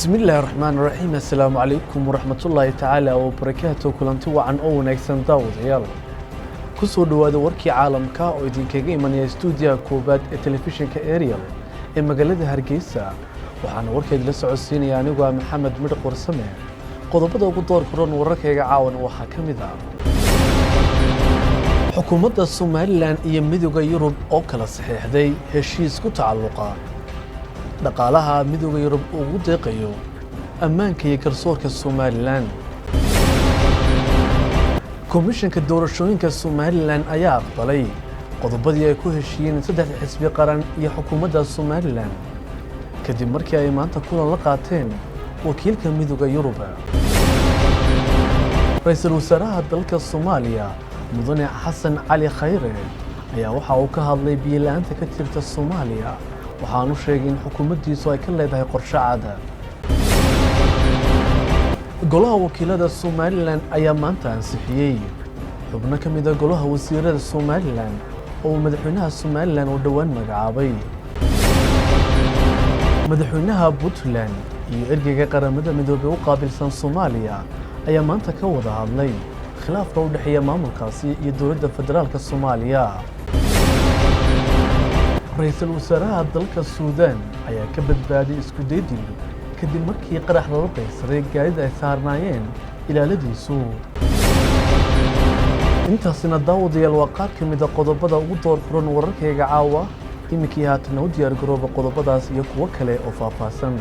بسم الله الرحمن الرحيم. السلام عليكم ورحمة الله تعالى وبركاته. كلنتي وعن أو نكسن داود يلا كسر دواد وركي عالم كا ويدين كجي من يستوديا كوباد التلفزيون كأريال المجلة هرجيسة وحنا وركي جلس عسين يعني وجا محمد مرقور سمع قضبة وقدر كرون وركي عاون وحكم ذا حكومة الصومال يمدوا يوروب أو كلا صحيح ذي هالشيء كتعلقه dhaqaalaha midowga Yurub ugu deeqayo ammaanka iyo garsoorka Soomaaliland. Komishanka doorashooyinka Soomaaliland ayaa aqbalay qodobadii ay ku heshiiyeen saddex xisbi qaran iyo xukuumadda Soomaaliland kadib markii ay maanta kulan la qaateen wakiilka midowga Yurub. Ra'iisul Wasaaraha dalka Soomaaliya Mudane Xasan Cali Khayre ayaa waxa uu ka hadlay biyo-la'aanta ka jirta Soomaaliya waxaanu sheegay in xukuumaddiisu ay ka leedahay qorshe cad. Golaha wakiilada Soomaaliland ayaa maanta ansixiyay xubno ka mid ah golaha wasiirada Soomaaliland oo madaxweynaha Soomaaliland uu dhawaan magacaabay. Madaxweynaha Puntland iyo ergeyga qaramada midoobay u qaabilsan Soomaaliya ayaa maanta ka wada hadlay khilaafka u dhexeeya maamulkaasi iyo dowladda federaalka Soomaaliya. Ra'iisul Wasaaraha dalka Suudaan ayaa ka badbaaday isku daydil kadib markii qarax loo qeybsaday gaadid ay saarnaayeen ilaaladiisu. Intaasina daawadayaal waa qaar ka mid ah qodobada ugu doorfuran wararkayga caawa iminkii haatan u diyaar garooba qodobadaas iyo kuwo kale oo faahfaahsan.